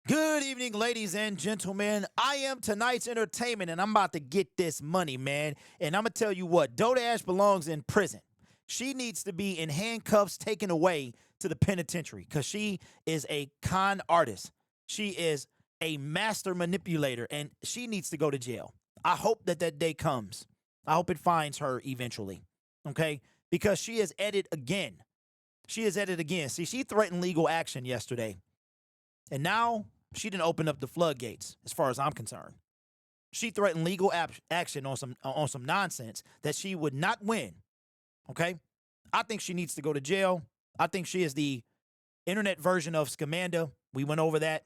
Good evening, ladies and gentlemen. I am tonight's entertainment, and I'm about to get this money, man. And I'm going to tell you what, Dodash belongs in prison. She needs to be in handcuffs taken away to the penitentiary because she is a con artist. She is a master manipulator, and she needs to go to jail. I hope that that day comes. I hope it finds her eventually, okay? Because she is at it again. She is at it again. See, she threatened legal action yesterday. And now she didn't open up the floodgates, as far as I'm concerned. She threatened legal action on some nonsense that she would not win. Okay, I think she needs to go to jail. I think she is the internet version of Scamanda. We went over that.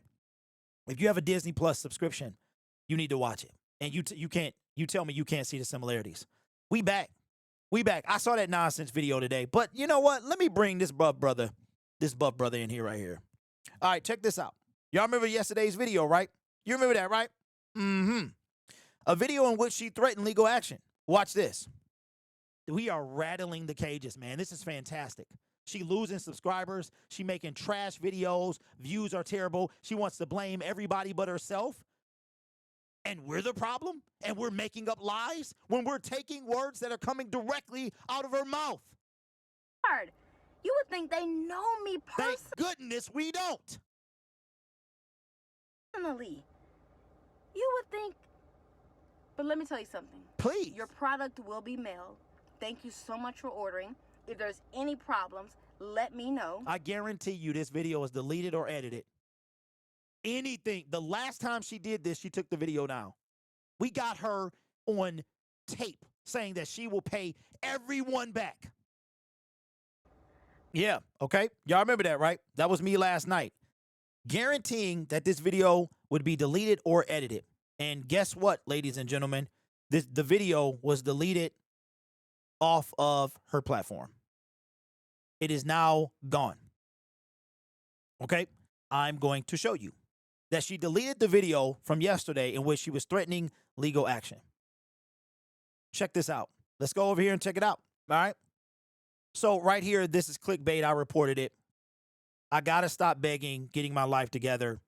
If you have a Disney Plus subscription, you need to watch it. And you can't. You tell me you can't see the similarities. We back. We back. I saw that nonsense video today, but you know what? Let me bring this buff brother in here right here. All right, check this out. Y'all remember yesterday's video, right? You remember that, right? Mm-hmm. A video in which she threatened legal action. Watch this. We are rattling the cages, man. This is fantastic. She losing subscribers. She making trash videos. Views are terrible. She wants to blame everybody but herself. And we're the problem? And we're making up lies when we're taking words that are coming directly out of her mouth. Hard. You would think they know me Thank goodness we don't. personally. You would think. But let me tell you something. Please. Your product will be mailed. Thank you so much for ordering. If there's any problems, let me know. I guarantee you this video is deleted or edited. Anything. The last time she did this, she took the video down. We got her on tape saying that she will pay everyone back. Yeah, okay. Y'all remember that, right? That was me last night. Guaranteeing that this video would be deleted or edited. And guess what, ladies and gentlemen? The video was deleted off of her platform. It is now gone. Okay? I'm going to show you that she deleted the video from yesterday in which she was threatening legal action. Check this out. Let's go over here and check it out. All right? So right here, this is clickbait. I reported it. I got to stop begging, getting my life together.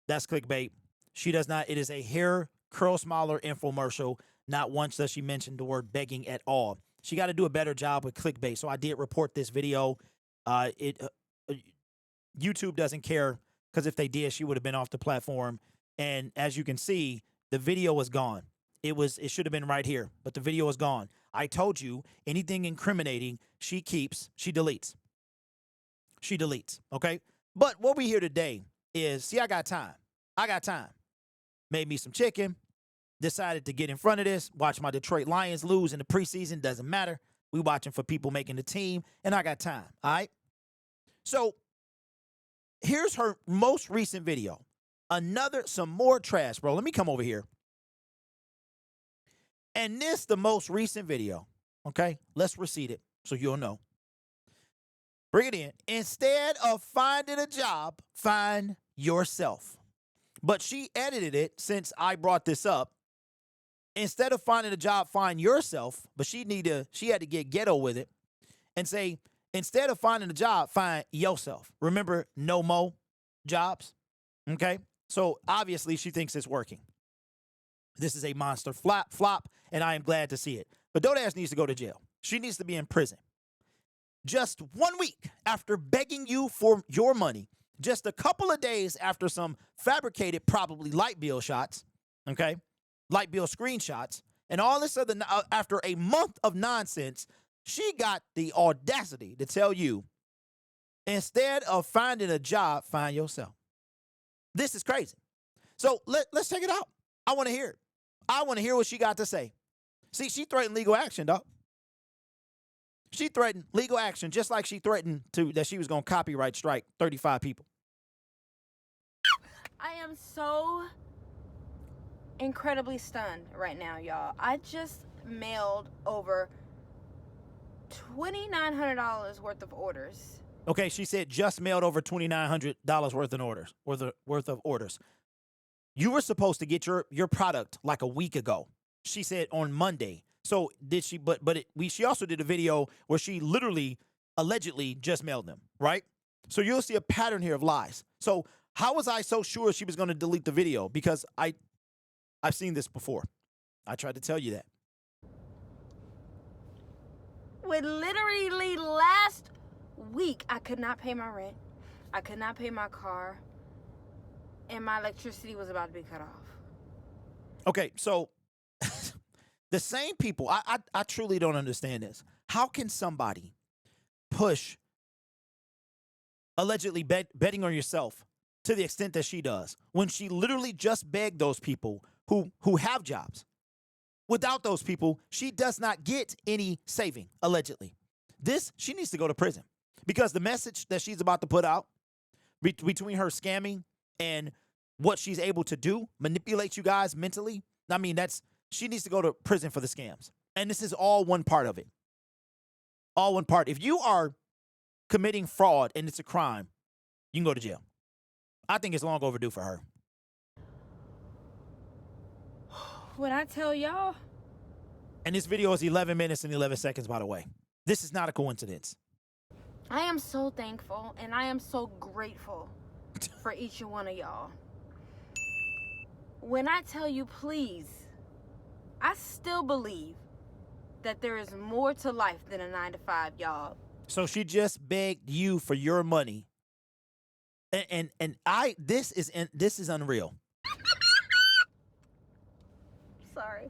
That's clickbait. She does not. It is a hair curl smaller infomercial. Not once does she mention the word begging at all. She got to do a better job with clickbait. So I did report this video. YouTube doesn't care because if they did, she would have been off the platform. And as you can see, the video was gone. It should have been right here, but the video is gone. I told you anything incriminating, she keeps, she deletes. She deletes, okay? But what we hear today is, see, I got time. I got time. Made me some chicken. Decided to get in front of this. Watch my Detroit Lions lose in the preseason. Doesn't matter. We watching for people making the team, and I got time, all right? So here's her most recent video. Some more trash, bro. Let me come over here. And this, the most recent video, okay? Let's receipt it so you'll know. Bring it in. Instead of finding a job, find yourself. But she edited it since I brought this up. Instead of finding a job, find yourself. But she had to get ghetto with it and say, instead of finding a job, find yourself. Remember, no mo jobs, okay? So obviously she thinks it's working. This is a monster flop, and I am glad to see it. But Dodash needs to go to jail. She needs to be in prison. Just 1 week after begging you for your money, just a couple of days after some fabricated, probably light bill shots, okay? Light bill screenshots, and all this other, after a month of nonsense, she got the audacity to tell you, instead of finding a job, find yourself. This is crazy. So let's check it out. I want to hear it. I want to hear what she got to say. See, she threatened legal action, dog. She threatened legal action just like she threatened that she was going to copyright strike 35 people. I am so incredibly stunned right now, y'all. I just mailed over $2,900 worth of orders. Okay, she said just mailed over $2,900 worth of orders. You were supposed to get your product like a week ago. She said on Monday. So did she? She also did a video where she literally, allegedly just mailed them, right? So you'll see a pattern here of lies. So How was I so sure she was going to delete the video? Because I've seen this before. I tried to tell you that. With literally last week, I could not pay my rent. I could not pay my car. And my electricity was about to be cut off. Okay, so the same people, I truly don't understand this. How can somebody push allegedly betting on yourself to the extent that she does when she literally just begged those people who have jobs? Without those people, she does not get any saving, allegedly. She needs to go to prison because the message that she's about to put out between her scamming and what she's able to do, manipulate you guys mentally, I mean, she needs to go to prison for the scams. And this is all one part of it. All one part. If you are committing fraud and it's a crime, you can go to jail. I think it's long overdue for her. When I tell y'all. And this video is 11 minutes and 11 seconds, by the way. This is not a coincidence. I am so thankful and I am so grateful for each and one of y'all. When I tell you, please, I still believe that there is more to life than a 9-to-5 job. So she just begged you for your money. And this is unreal. Sorry.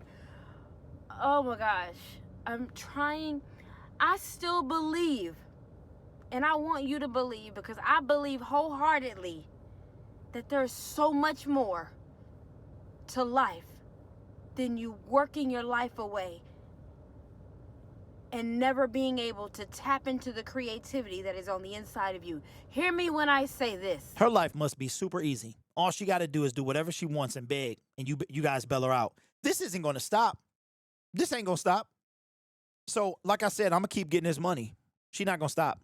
Oh my gosh. I still believe, and I want you to believe, because I believe wholeheartedly that there's so much more to life than you working your life away and never being able to tap into the creativity that is on the inside of you. Hear me when I say this. Her life must be super easy. All she got to do is do whatever she wants and beg, and you guys bail her out. This isn't going to stop. This ain't going to stop. So, like I said, I'm going to keep getting this money. She's not going to stop.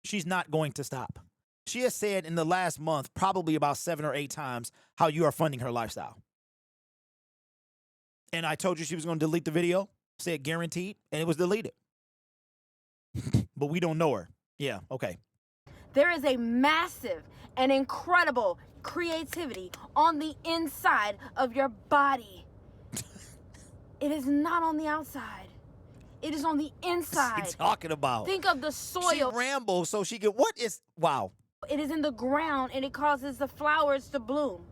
She's not going to stop. She has said in the last month, probably about 7 or 8 times, how you are funding her lifestyle. And I told you she was going to delete the video, said guaranteed, and it was deleted. But we don't know her. Yeah, okay. There is a massive and incredible creativity on the inside of your body. It is not on the outside. It is on the inside. What's he talking about? Think of the soil. She rambles so she can, wow. It is in the ground and it causes the flowers to bloom.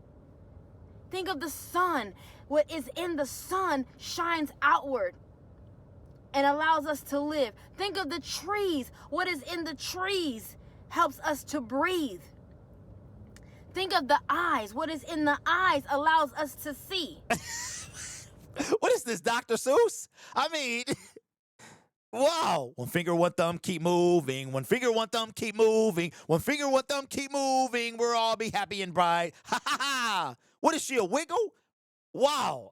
Think of the sun. What is in the sun shines outward and allows us to live. Think of the trees. What is in the trees helps us to breathe. Think of the eyes. What is in the eyes allows us to see. What is this, Dr. Seuss? I mean, wow. One finger, one thumb, keep moving. One finger, one thumb, keep moving. One finger, one thumb, keep moving. We'll all be happy and bright. Ha ha ha. What is she, a wiggle? Wow.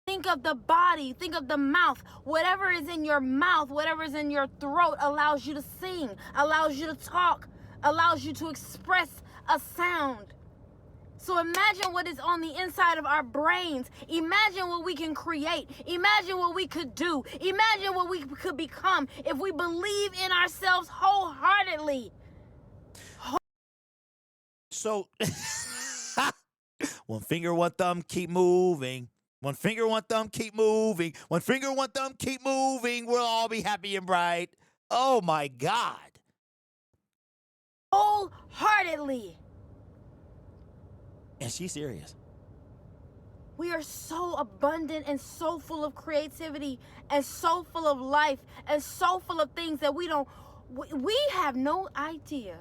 Think of the body. Think of the mouth. Whatever is in your mouth, whatever is in your throat allows you to sing, allows you to talk, allows you to express a sound. So imagine what is on the inside of our brains. Imagine what we can create. Imagine what we could do. Imagine what we could become if we believe in ourselves wholeheartedly. So, one finger, one thumb, keep moving. One finger, one thumb, keep moving. One finger, one thumb, keep moving. We'll all be happy and bright. Oh my God. Wholeheartedly. And she's serious. We are so abundant and so full of creativity and so full of life and so full of things that we have no idea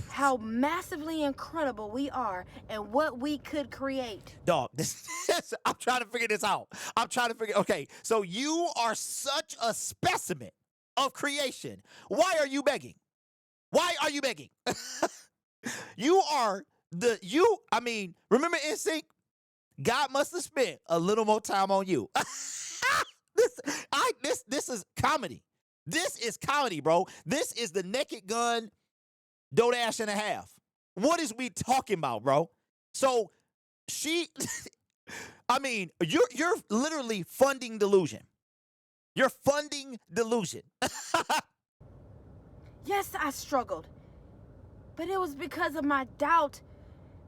how massively incredible we are and what we could create. Dog, I'm trying to figure this out. Okay, so you are such a specimen of creation. Why are you begging? Why are you begging? Remember NSYNC? God must have spent a little more time on you. This is comedy. This is comedy, bro. This is the Naked Gun Dodash and a half. What is we talking about, bro? So you're literally funding delusion. You're funding delusion. Yes, I struggled. But it was because of my doubt.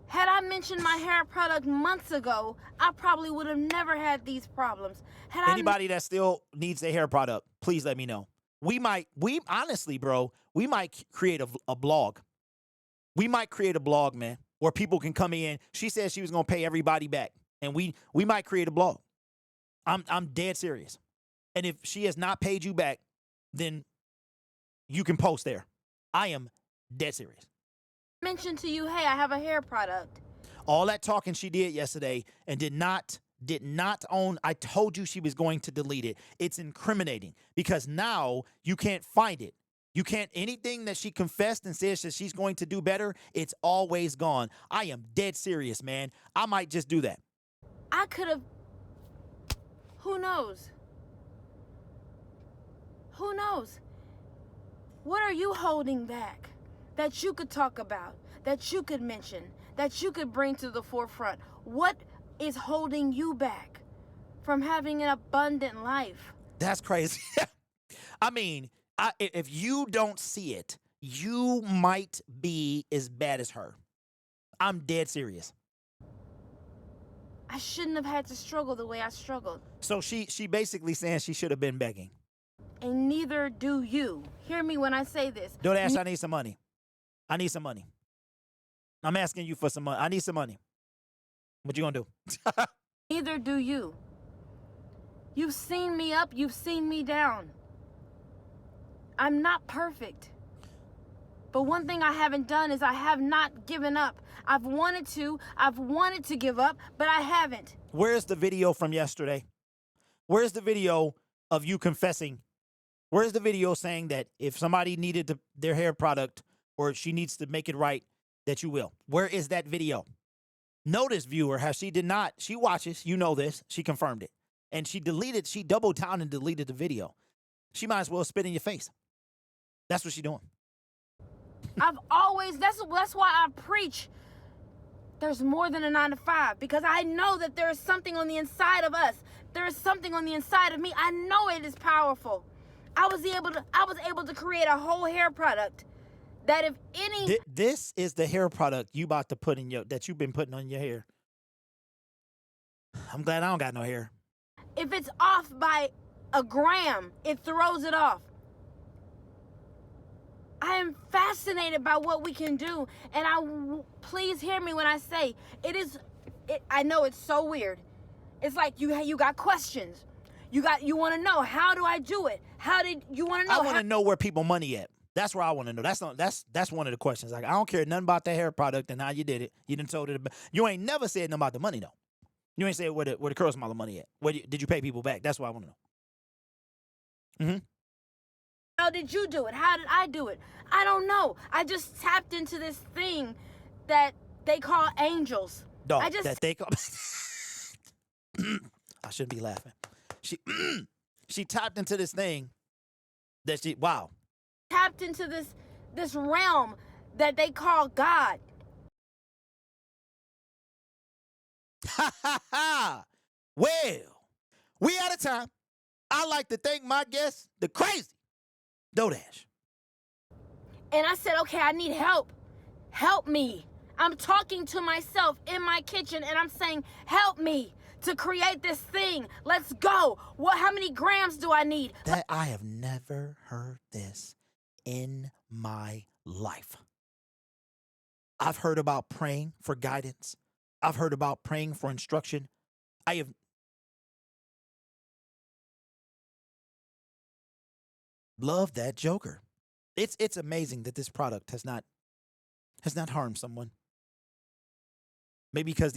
Had I mentioned my hair product months ago, I probably would have never had these problems. Anybody that still needs a hair product, please let me know. We honestly, bro, we might create a blog. We might create a blog, man, where people can come in. She said she was going to pay everybody back, and we might create a blog. I'm dead serious. And if she has not paid you back, then you can post there. I am dead serious. Mentioned to you, hey, I have a hair product. All that talking she did yesterday and did not own. I told you she was going to delete it. It's incriminating because now you can't find it. You can't, anything that she confessed and says that she's going to do better, it's always gone. I am dead serious, man. I might just do that. I could have, who knows? Who knows? What are you holding back that you could talk about, that you could mention, that you could bring to the forefront? What is holding you back from having an abundant life? That's crazy. I mean, if you don't see it, you might be as bad as her. I'm dead serious. I shouldn't have had to struggle the way I struggled. So she basically saying she should have been begging. And neither do you. Hear me when I say this. Don't ask, I need some money. I need some money. I'm asking you for some money. I need some money. What you gonna do? Neither do you. You've seen me up, you've seen me down. I'm not perfect. But one thing I haven't done is I have not given up. I've wanted to give up, but I haven't. Where's the video from yesterday? Where's the video of you confessing? Where's the video saying that if somebody needed their hair product or she needs to make it right, that you will? Where is that video? Notice, viewer, how she did not. She watches. You know this. She confirmed it. And she doubled down and deleted the video. She might as well spit in your face. That's what she's doing. I've always, that's why I preach there's more than a 9 to 5, because I know that there is something on the inside of us. There is something on the inside of me. I know it is powerful. I was able to create a whole hair product that if any... This is the hair product you about to put in that you've been putting on your hair. I'm glad I don't got no hair. If it's off by a gram, it throws it off. I am fascinated by what we can do, and please hear me when I say I know it's so weird. It's like you got questions. You want to know, how do I do it? How did you want to know? I want to know where people money at. That's where I want to know. That's one of the questions. Like, I don't care nothing about the hair product and how you did it. You done told it. You ain't never said nothing about the money though. You ain't said where the curl smaller money at. Did you pay people back? That's what I want to know. How did you do it? How did I do it? I don't know. I just tapped into this thing that they call angels. Dog, that they call. I shouldn't be laughing. She tapped into this thing that tapped into this realm that they call God. Ha ha ha! Well, we out of time. I like to thank my guest, the crazy Dodash. And I said, okay, I need help. Help me. I'm talking to myself in my kitchen and I'm saying, help me to create this thing. Let's go. How many grams do I need? That I have never heard this in my life. I've heard about praying for guidance. I've heard about praying for instruction. I have loved that Joker. It's amazing that this product has not harmed someone. Maybe because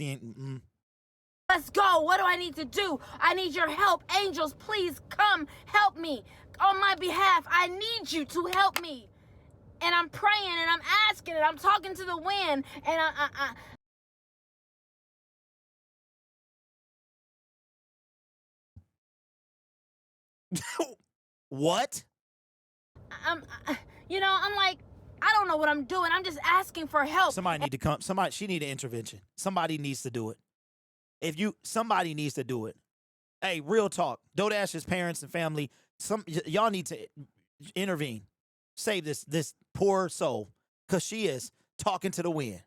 Let's go. What do I need to do? I need your help. Angels, please come help me. On my behalf, I need you to help me. And I'm praying and I'm asking and I'm talking to the wind and What? I'm like, I don't know what I'm doing. I'm just asking for help. Somebody need to come. She need an intervention. Somebody needs to do it. Somebody needs to do it. Hey, real talk. Dodash's parents and family, y'all need to intervene. Save this poor soul. Because she is talking to the wind.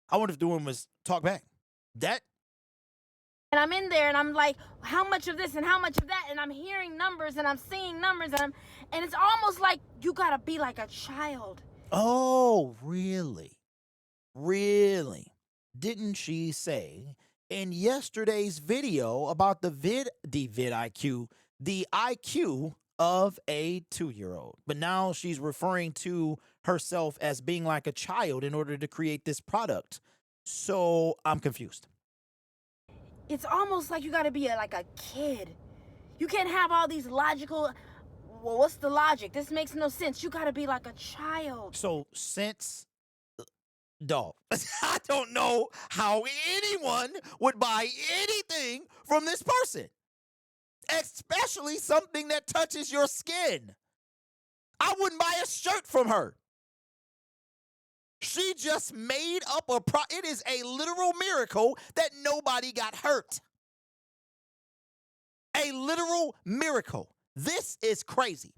I wonder if the wind was talk back. That And I'm in there and I'm like, how much of this and how much of that? And I'm hearing numbers and I'm seeing numbers and it's almost like you gotta be like a child. Oh, really? Really? Didn't she say in yesterday's video about the vid IQ, the IQ of a 2-year-old? But now she's referring to herself as being like a child in order to create this product. So I'm confused. It's almost like you gotta be like a kid. You can't have all these logical, well, what's the logic? This makes no sense. You gotta be like a child. So since dog, I don't know how anyone would buy anything from this person, especially something that touches your skin. I wouldn't buy a shirt from her. She just made up it is a literal miracle that nobody got hurt. A literal miracle. This is crazy.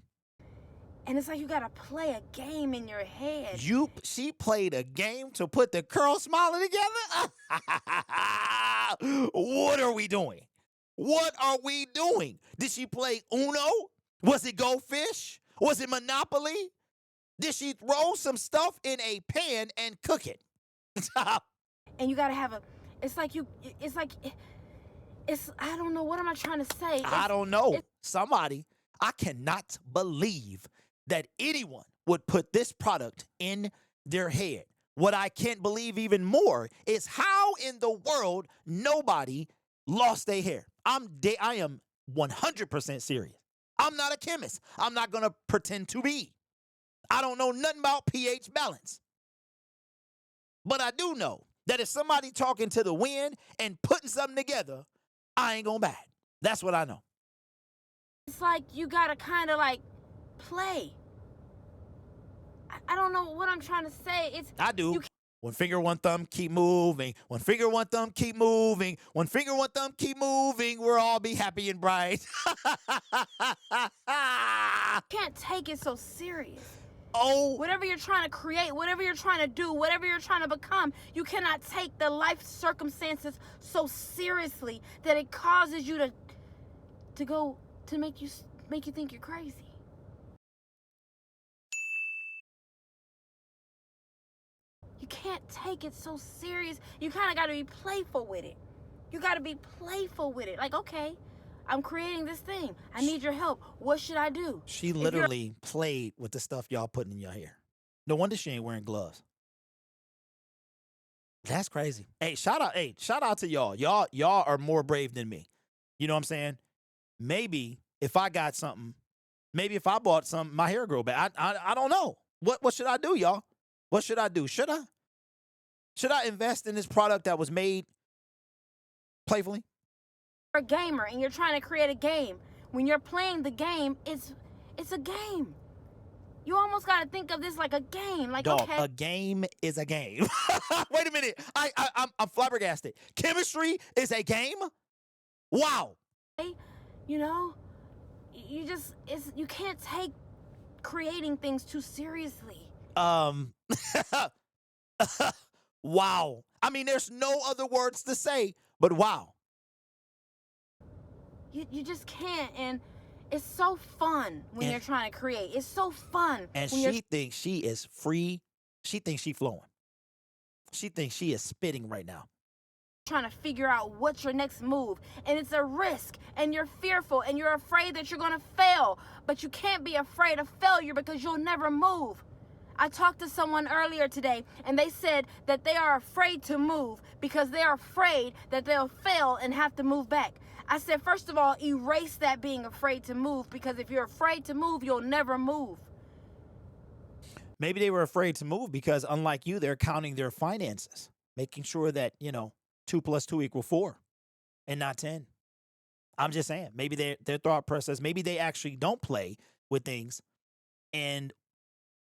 And it's like you gotta play a game in your head. She played a game to put the curl smiling together? What are we doing? What are we doing? Did she play Uno? Was it Go Fish? Was it Monopoly? Did she throw some stuff in a pan and cook it? And you gotta have I don't know, what am I trying to say? I don't know. Somebody, I cannot believe that anyone would put this product in their head. What I can't believe even more is how in the world nobody lost their hair. I am 100% serious. I'm not a chemist. I'm not going to pretend to be. I don't know nothing about pH balance. But I do know that if somebody talking to the wind and putting something together, I ain't going to buy it. That's what I know. It's like you gotta kind of like play. I don't know what I'm trying to say. I do. One finger, one thumb, keep moving. One finger, one thumb, keep moving. One finger, one thumb, keep moving. We'll all be happy and bright. Can't take it so serious. Oh. Whatever you're trying to create, whatever you're trying to do, whatever you're trying to become, you cannot take the life circumstances so seriously that it causes you to make you think you're crazy. You can't take it so serious. You kind of got to be playful with it. You got to be playful with it. Like, okay, I'm creating this thing. I need your help. What should I do? She literally played with the stuff y'all putting in your hair. No wonder she ain't wearing gloves. That's crazy. Hey, shout out to y'all. Y'all are more brave than me. You know what I'm saying? Maybe if I got something, maybe if I bought something, my hair grow back. I don't know. What should I do, y'all? What should I do? Should I invest in this product that was made playfully? You're a gamer and you're trying to create a game. When you're playing the game, it's a game. You almost got to think of this like a game. Like, dog, okay, a game is a game. Wait a minute. I'm flabbergasted. Chemistry is a game? Wow. you know, you can't take creating things too seriously. Wow. I mean, there's no other words to say, but wow. You just can't, and it's so fun when you're trying to create. It's so fun. And she thinks she is free. She thinks she's flowing. She thinks she is spitting right now. Trying to figure out what's your next move, and it's a risk, and you're fearful, and you're afraid that you're gonna fail, but you can't be afraid of failure because you'll never move. I talked to someone earlier today, and they said that they are afraid to move because they are afraid that they'll fail and have to move back. I said, first of all, erase that being afraid to move, because if you're afraid to move, you'll never move. Maybe they were afraid to move because, unlike you, they're counting their finances, making sure that, 2 + 2 = 4 and not 10. I'm just saying, maybe their thought process, maybe they actually don't play with things and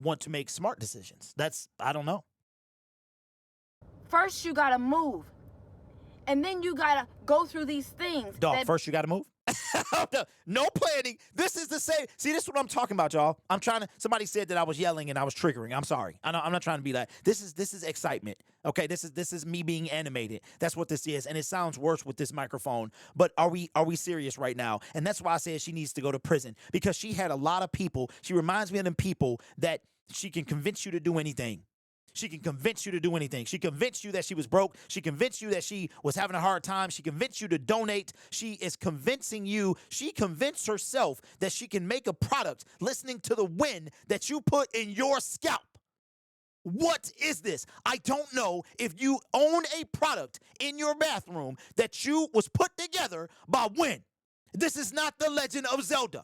want to make smart decisions. I don't know. First, you got to move. And then you got to go through these things. Dog, first you got to move? No planning. This is the same. See, this is what I'm talking about, y'all. I'm trying to. Somebody said that I was yelling and I was triggering. I'm sorry. I'm not trying to be that. This is excitement. Okay, this is me being animated. That's what this is, and it sounds worse with this microphone. But are we serious right now? And that's why I said she needs to go to prison, because she had a lot of people. She reminds me of them people that she can convince you to do anything. She can convince you to do anything. She convinced you that she was broke. She convinced you that she was having a hard time. She convinced you to donate. She is convincing you. She convinced herself that she can make a product listening to the wind that you put in your scalp. What is this? I don't know if you own a product in your bathroom that you was put together by wind. This is not The Legend of Zelda.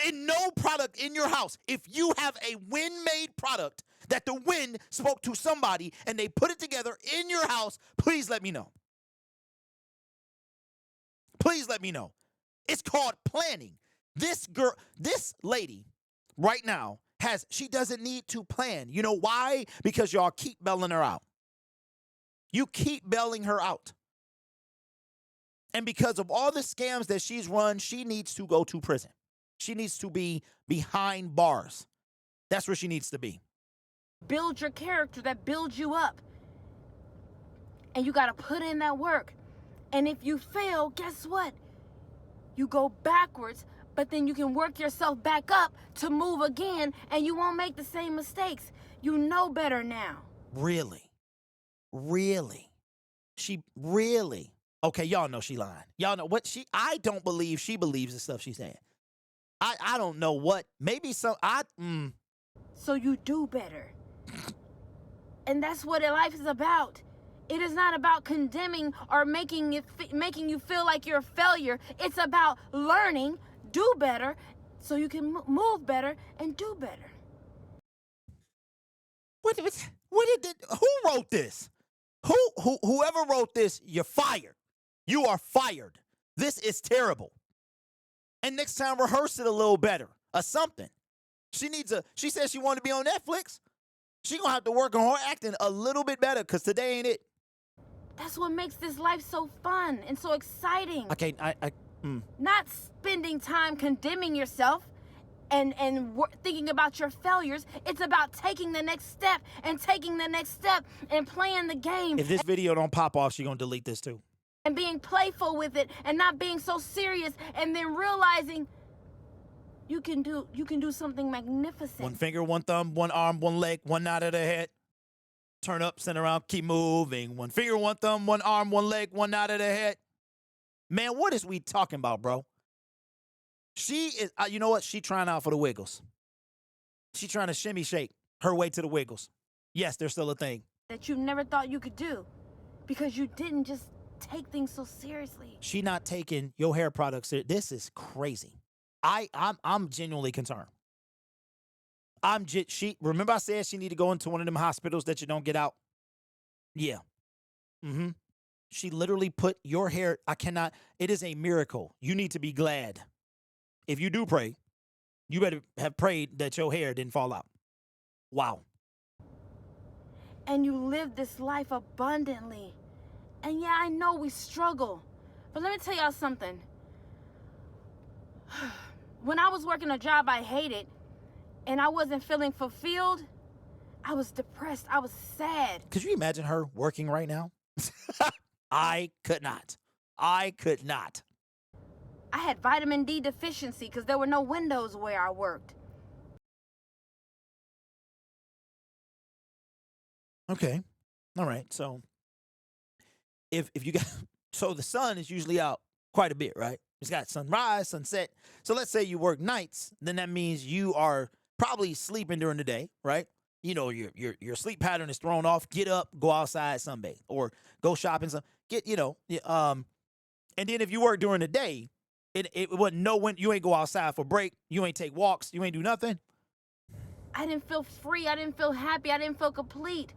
In no product in your house, if you have a wind-made product that the wind spoke to somebody and they put it together in your house, please let me know. Please let me know. It's called planning. This lady right now she doesn't need to plan. You know why? Because y'all keep bailing her out. You keep bailing her out. And because of all the scams that she's run, she needs to go to prison. She needs to be behind bars. That's where she needs to be. Build your character that builds you up. And you got to put in that work. And if you fail, guess what? You go backwards, but then you can work yourself back up to move again, and you won't make the same mistakes. You know better now. Really? Really? She really? Okay, y'all know she lying. Y'all know what I don't believe she believes the stuff she's saying. I don't know what. Maybe some. So you do better. And that's what life is about. It is not about condemning or making you feel like you're a failure. It's about learning, do better, so you can move better and do better. Who wrote this? Whoever wrote this, you're fired. You are fired. This is terrible. And next time, rehearse it a little better or something. She says she wanted to be on Netflix. She gonna have to work on her acting a little bit better, because today ain't it. That's what makes this life so fun and so exciting. Okay, Not spending time condemning yourself and thinking about your failures. It's about taking the next step and playing the game. If this video don't pop off, she gonna delete this too. And being playful with it and not being so serious, and then realizing you can do something magnificent. One finger, one thumb, one arm, one leg, one nod of the head. Turn up, send around, keep moving. One finger, one thumb, one arm, one leg, one nod of the head. Man, what is we talking about, bro? She is, you know what? She trying out for the Wiggles. She trying to shimmy shake her way to the Wiggles. Yes, they're still a thing. That you never thought you could do, because you didn't just take things so seriously. She not taking your hair products. This is crazy. I'm genuinely concerned. Remember I said she need to go into one of them hospitals that you don't get out? Yeah. She literally put your hair, it is a miracle. You need to be glad. If you do pray, you better have prayed that your hair didn't fall out. Wow. And you live this life abundantly. And yeah, I know we struggle. But let me tell y'all something. When I was working a job I hated and I wasn't feeling fulfilled, I was depressed. I was sad. Could you imagine her working right now? I could not. I had vitamin D deficiency because there were no windows where I worked. Okay. All right. So if you got, so the sun is usually out quite a bit, right? It's got sunrise, sunset. So let's say you work nights, then that means you are probably sleeping during the day, right? You know, your sleep pattern is thrown off. Get up, go outside, sunbathe, or go shopping. And then if you work during the day, it wasn't when you ain't go outside for break, you ain't take walks, you ain't do nothing. I didn't feel free. I didn't feel happy. I didn't feel complete.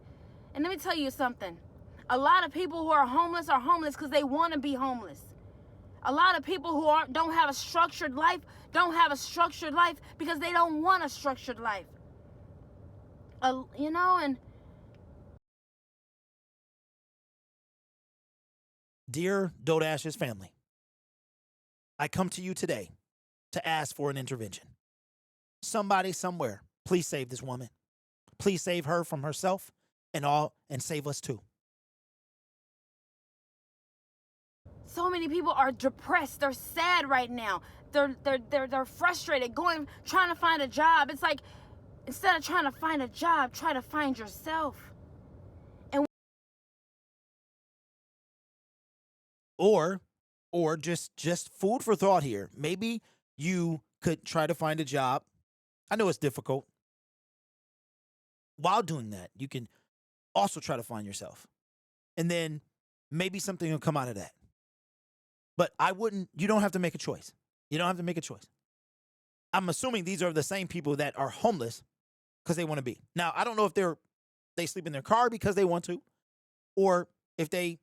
And let me tell you something. A lot of people who are homeless because they want to be homeless. A lot of people who don't have a structured life because they don't want a structured life. And Dear Dodash's family, I come to you today to ask for an intervention. Somebody somewhere, please save this woman. Please save her from herself and save us too. So many people are depressed. They're sad right now. They're frustrated, trying to find a job. It's like, instead of trying to find a job, try to find yourself. Or just food for thought here. Maybe you could try to find a job. I know it's difficult. While doing that, you can also try to find yourself. And then maybe something will come out of that. But you don't have to make a choice. You don't have to make a choice. I'm assuming these are the same people that are homeless because they want to be. Now, I don't know if they sleep in their car because they want to, or if they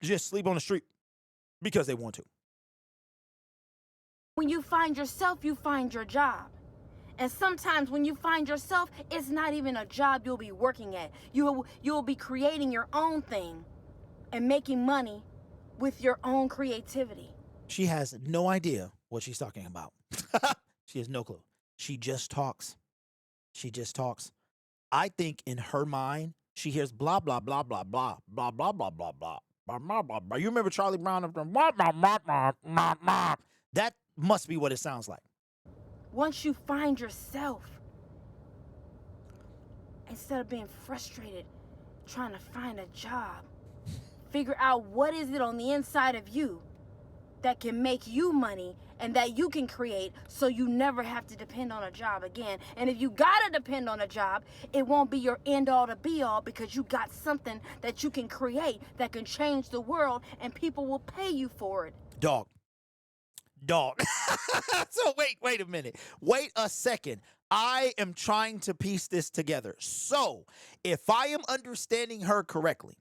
just sleep on the street because they want to. When you find yourself, you find your job. And sometimes when you find yourself, it's not even a job you'll be working at. You'll be creating your own thing and making money with your own creativity. She has no idea what she's talking about. She has no clue. She just talks. She just talks. I think in her mind, she hears blah, blah, blah, blah, blah, blah, blah, blah, blah, blah. You remember Charlie Brown? That must be what it sounds like. Once you find yourself, instead of being frustrated trying to find a job, figure out what is it on the inside of you that can make you money and that you can create so you never have to depend on a job again. And if you gotta depend on a job, it won't be your end all to be all, because you got something that you can create that can change the world and people will pay you for it. Dog. So wait a minute. Wait a second. I am trying to piece this together. So if I am understanding her correctly,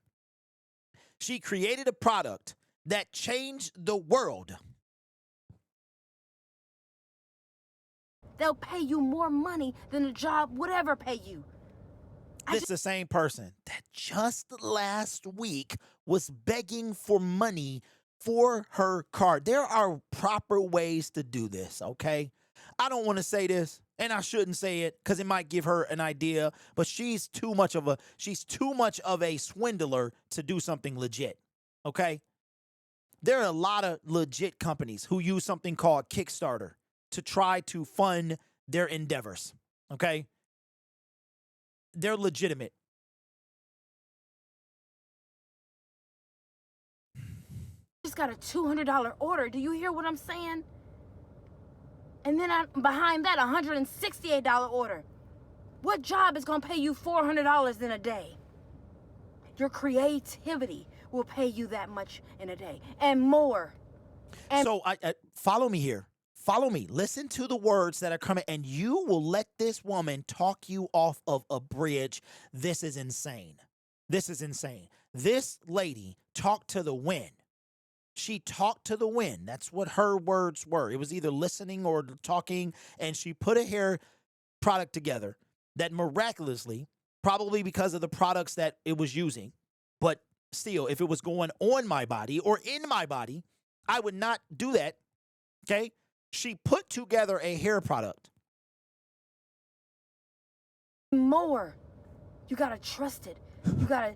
she created a product that changed the world. They'll pay you more money than a job would ever pay you. This is the same person that just last week was begging for money for her car. There are proper ways to do this, okay? I don't want to say this, and I shouldn't say it because it might give her an idea, but she's too much of a swindler to do something legit, okay? There are a lot of legit companies who use something called Kickstarter to try to fund their endeavors, okay? They're legitimate. Just got a $200 order. Do you hear what I'm saying? And then behind that, a $168 order. What job is going to pay you $400 in a day? Your creativity will pay you that much in a day and more. So follow me here. Follow me. Listen to the words that are coming, and you will let this woman talk you off of a bridge. This is insane. This is insane. This lady talked to the wind. She talked to the wind. That's what her words were. It was either listening or talking, and she put a hair product together that miraculously, probably because of the products that it was using, but still, if it was going on my body or in my body, I would not do that, okay? She put together a hair product. More. You got to trust it. You got to...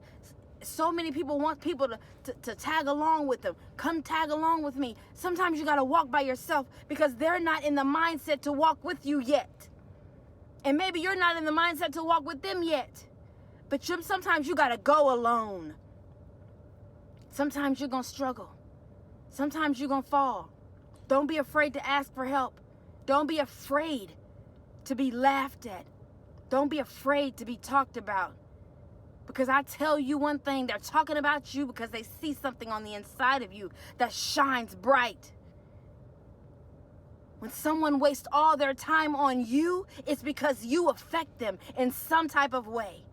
So many people want people to tag along with them. Come tag along with me. Sometimes you got to walk by yourself because they're not in the mindset to walk with you yet. And maybe you're not in the mindset to walk with them yet. But sometimes you got to go alone. Sometimes you're going to struggle. Sometimes you're going to fall. Don't be afraid to ask for help. Don't be afraid to be laughed at. Don't be afraid to be talked about. Because I tell you one thing, they're talking about you because they see something on the inside of you that shines bright. When someone wastes all their time on you, it's because you affect them in some type of way.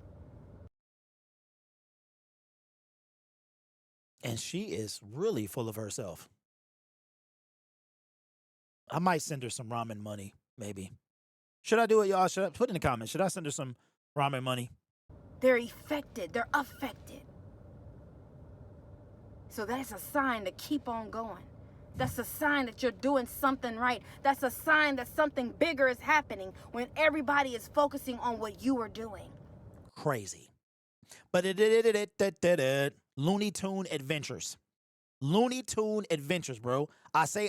And she is really full of herself. I might send her some ramen money, maybe. Should I do it, y'all? Should I put in the comments? Should I send her some ramen money? They're affected. They're affected. So that's a sign to keep on going. That's a sign that you're doing something right. That's a sign that something bigger is happening when everybody is focusing on what you are doing. Crazy. But Looney Tune Adventures. Looney Tune Adventures, bro. I say,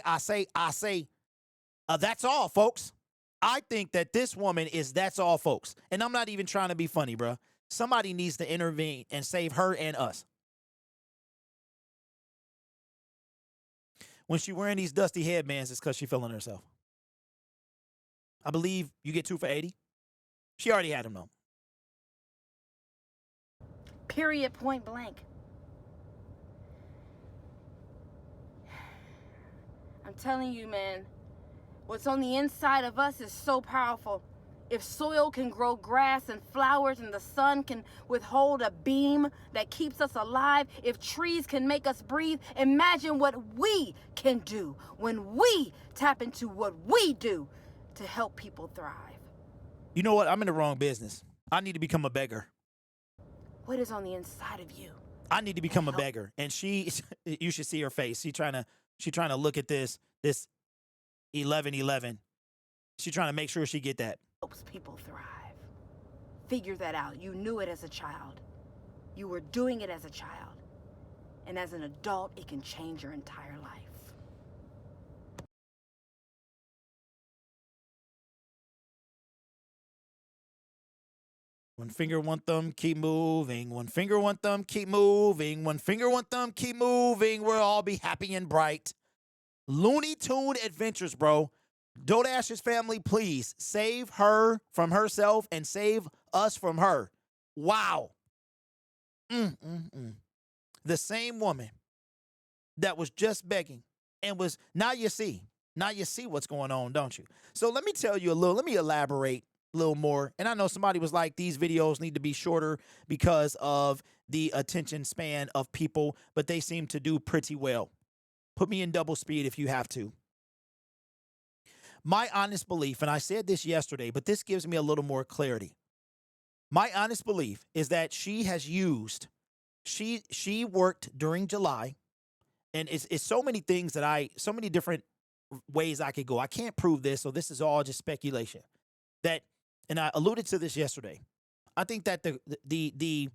that's all, folks. I think that this woman is that's all, folks. And I'm not even trying to be funny, bro. Somebody needs to intervene and save her and us. When she wearing these dusty headbands, it's because she feeling herself. I believe you get 2 for $80. She already had them, though. Period, point blank. I'm telling you, man, what's on the inside of us is so powerful. If soil can grow grass and flowers and the sun can withhold a beam that keeps us alive, if trees can make us breathe, imagine what we can do when we tap into what we do to help people thrive. You know what? I'm in the wrong business. I need to become a beggar. What is on the inside of you? I need to become a beggar. And you should see her face. She trying to look at this 1111. She's trying to make sure she get that. Helps people thrive. Figure that out. You knew it as a child. You were doing it as a child. And as an adult, it can change your entire life. One finger, one thumb, keep moving. One finger, one thumb, keep moving. One finger, one thumb, keep moving. We'll all be happy and bright. Looney Tune Adventures, bro. Dodash's family, please save her from herself and save us from her. Wow. The same woman that was just begging and was, now you see what's going on, don't you? So let me tell you let me elaborate a little more. And I know somebody was like, these videos need to be shorter because of the attention span of people, but they seem to do pretty well. Put me in double speed if you have to. My honest belief, and I said this yesterday, but this gives me a little more clarity. My honest belief is that she has used, she worked during July, and it's so many things that so many different ways I could go. I can't prove this, so this is all just speculation. And I alluded to this yesterday. I think that the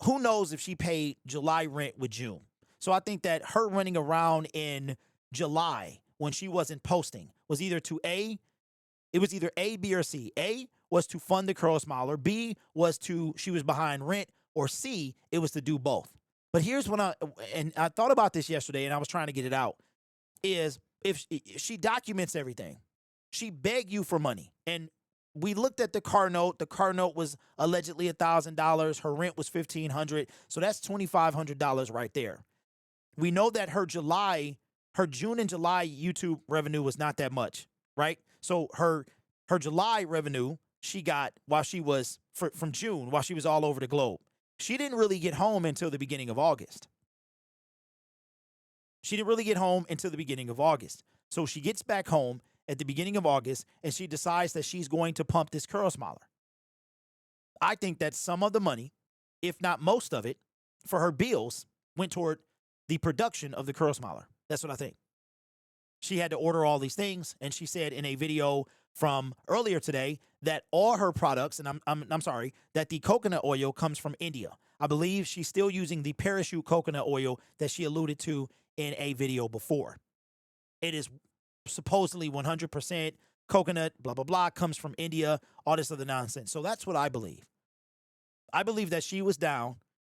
who knows if she paid July rent with June. So I think that her running around in July when she wasn't posting was either it was either A, B, or C. A was to fund the Curl Smiler. B was she was behind rent. Or C, it was to do both. But here's when I thought about this yesterday and I was trying to get it out, is if she documents everything, she begged you for money. And we looked at the car note. The car note was allegedly $1,000. Her rent was $1,500. So that's $2,500 right there. We know that her June and July YouTube revenue was not that much, right? So her July revenue she got while she was from June, while she was all over the globe. She didn't really get home until the beginning of August. So she gets back home at the beginning of August and she decides that she's going to pump this Curl Smiler. I think that some of the money, if not most of it, for her bills went toward the production of the Curl Smiler. That's what I think. She had to order all these things, and she said in a video from earlier today that all her products, and I'm sorry, that the coconut oil comes from India. I believe she's still using the parachute coconut oil that she alluded to in a video before. It is supposedly 100% coconut, blah, blah, blah, comes from India, all this other nonsense. So that's what I believe. I believe that she was down.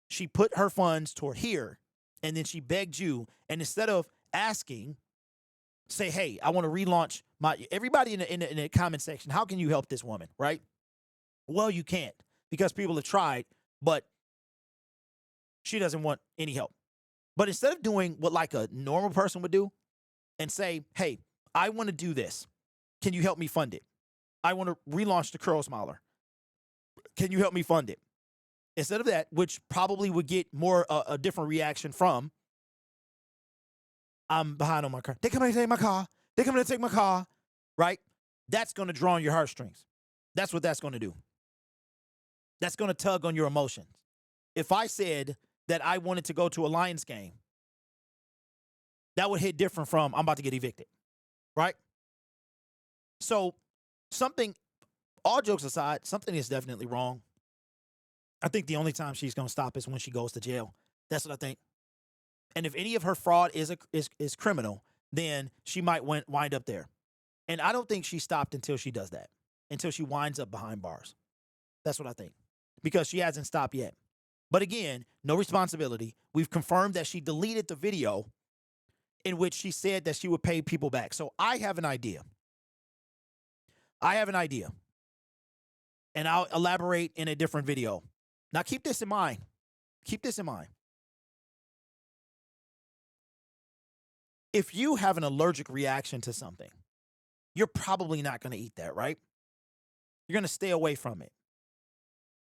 She put her funds toward here, and then she begged you. And instead of asking, say, hey, I want to relaunch everybody in the comment section, how can you help this woman, right? Well, you can't because people have tried, but she doesn't want any help. But instead of doing what like a normal person would do and say, hey, I want to do this. Can you help me fund it? I want to relaunch the Curl Smiler. Can you help me fund it? Instead of that, which probably would get more a different reaction from, I'm behind on my car. They coming to take my car. They coming to take my car, right? That's going to draw on your heartstrings. That's what that's going to do. That's going to tug on your emotions. If I said that I wanted to go to a Lions game That would hit different from I'm about to get evicted, right? So something, all jokes aside, something is definitely wrong. I think the only time she's going to stop is when she goes to jail. That's what I think. And if any of her fraud is criminal, then she might wind up there. And I don't think she stopped until she does that, until she winds up behind bars. That's what I think, because she hasn't stopped yet. But again, no responsibility. We've confirmed that she deleted the video in which she said that she would pay people back. So I have an idea. And I'll elaborate in a different video. Now keep this in mind. If you have an allergic reaction to something, you're probably not going to eat that, right? You're going to stay away from it.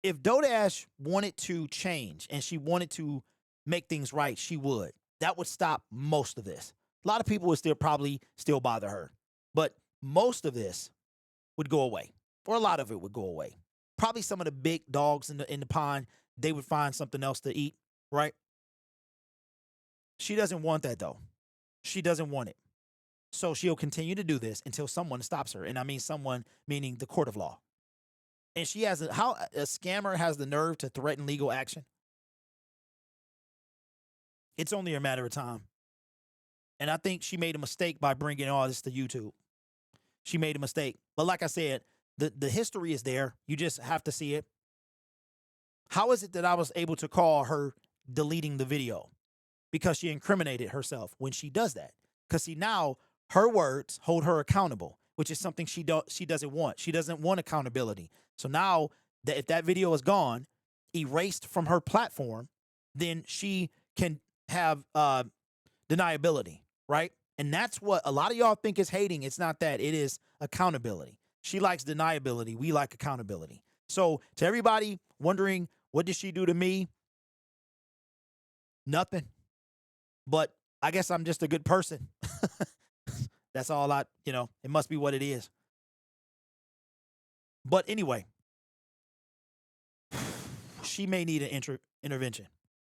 If DoorDash wanted to change and she wanted to make things right, she would. That would stop most of this. A lot of people would probably still bother her, but most of this would go away, or a lot of it would go away. Probably some of the big dogs in the pond, they would find something else to eat, right? She doesn't want that though. She doesn't want it. So she'll continue to do this until someone stops her. And I mean someone, meaning the court of law. And she has how a scammer has the nerve to threaten legal action? It's only a matter of time. And I think she made a mistake by bringing all this to YouTube. She made a mistake. But like I said, the history is there. You just have to see it. How is it that I was able to call her deleting the video? Because she incriminated herself when she does that. Because see, now her words hold her accountable, which is something she doesn't want. She doesn't want accountability. So now that if that video is gone, erased from her platform, then she can have deniability, right? And that's what a lot of y'all think is hating. It's not that. It is accountability. She likes deniability. We like accountability. So to everybody wondering, what did she do to me? Nothing. But I guess I'm just a good person. That's all it must be what it is. But anyway, she may need an intervention.